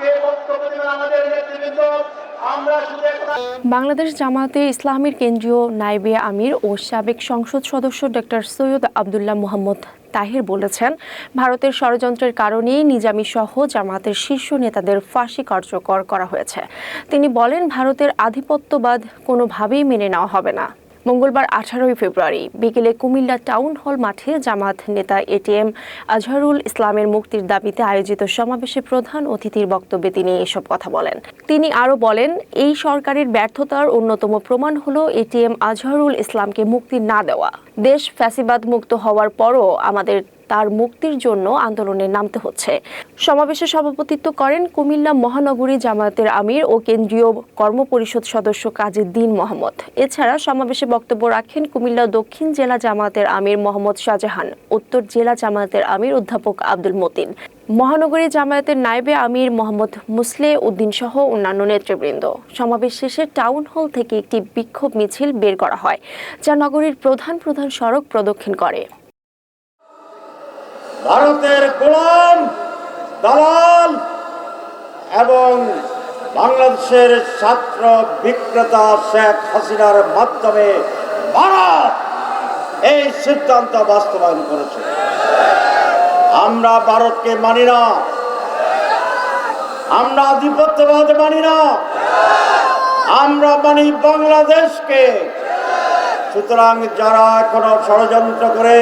আজকে বক্তব্য দেবেন আমাদের নেতৃবৃন্দ। বাংলাদেশ জামায়াতে ইসলামীর কেন্দ্রীয় নায়েবে আমির ও সাবেক সংসদ সদস্য ডক্টর সৈয়দ আব্দুল্লাহ মোহাম্মদ তাহির বলেছেন, ভারতের ষড়যন্ত্রের কারণেই নিজামী সহ জামায়াতের শীর্ষ নেতাদের ফাঁসি কার্যকর করা হয়েছে। তিনি বলেন, ভারতের আধিপত্যবাদ কোনোভাবেই মেনে নেওয়া হবে না। মঙ্গলবার 18 ফেব্রুয়ারি বিকেলে কুমিল্লা টাউন হল মাঠে জামাত নেতা এটিএম আজহারুল ইসলামের মুক্তির দাবিতে আয়োজিত সমাবেশে প্রধান অতিথির বক্তব্যে তিনি এসব কথা বলেন। তিনি আরও বলেন, এই সরকারের ব্যর্থতার অন্যতম প্রমাণ হলো এটিএম আজহারুল ইসলামকে মুক্তি না দেওয়া। দেশ ফ্যাসিবাদ মুক্ত হওয়ার পরও আমাদের তার মুক্তির জন্য আন্দোলনে নামতে হচ্ছে। সমাবেশে সভাপতিত্ব করেন কুমিল্লা মহানগরী জামায়াতের আমির ও কেন্দ্রীয় কর্মপরিষদ সদস্য কাজী দ্বীন মোহাম্মদ। এছাড়া সমাবেশে বক্তব্য রাখেন কুমিল্লা দক্ষিণ জেলা জামায়াতের আমির মোহাম্মদ শাহজাহান, উত্তর জেলা জামায়াতের আমির অধ্যাপক আব্দুল মতিন, মহানগরী জামায়াতের নায়েবে আমির মোহাম্মদ মুসলে উদ্দিন সহ অন্যান্য নেতৃবৃন্দ। সমাবেশ শেষে টাউন হল থেকে একটি বিক্ষোভ মিছিল বের করা হয়, যা নগরীর প্রধান প্রধান সড়ক প্রদক্ষিণ করে। ভারতের গোলাম, দালাল এবং বাংলাদেশের ছাত্র বিক্রেতা শেখ হাসিনার মাধ্যমে ভারত এই সিদ্ধান্ত বাস্তবায়ন করেছে। আমরা ভারতকে মানি না, আমরা আধিপত্যবাদ মানি না, আমরা মানি বাংলাদেশকে। সুতরাং যারা এখনো ষড়যন্ত্র করে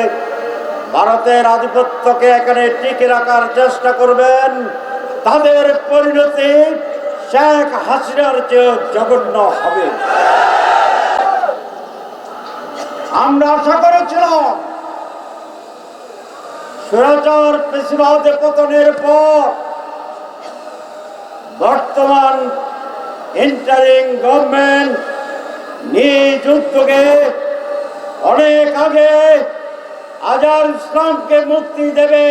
ভারতের আধিপত্যকে এখানে টিকে রাখার চেষ্টা করবেন, তাদের পরিণতি শেখ হাসিনার চেয়ে জঘন্য হবে। আমরা আশা করেছিলাম স্বৈরাচার ফ্যাসিবাদের পতনের পর বর্তমান ইন্টারিম গভর্নমেন্ট নিজ উদ্যোগে অনেক আগে আজহারুল ইসলামকে মুক্তি দেবে,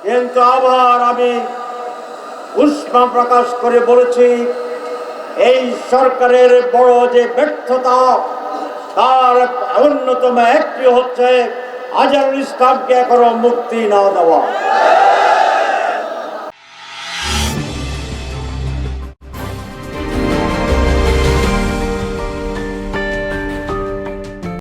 কিন্তু আবার আমি উষ্মা প্রকাশ করে বলেছি, এই সরকারের বড় যে ব্যর্থতা তার অন্যতম একটি হচ্ছে আজহারুল ইসলামকে এখনো মুক্তি না দেওয়া।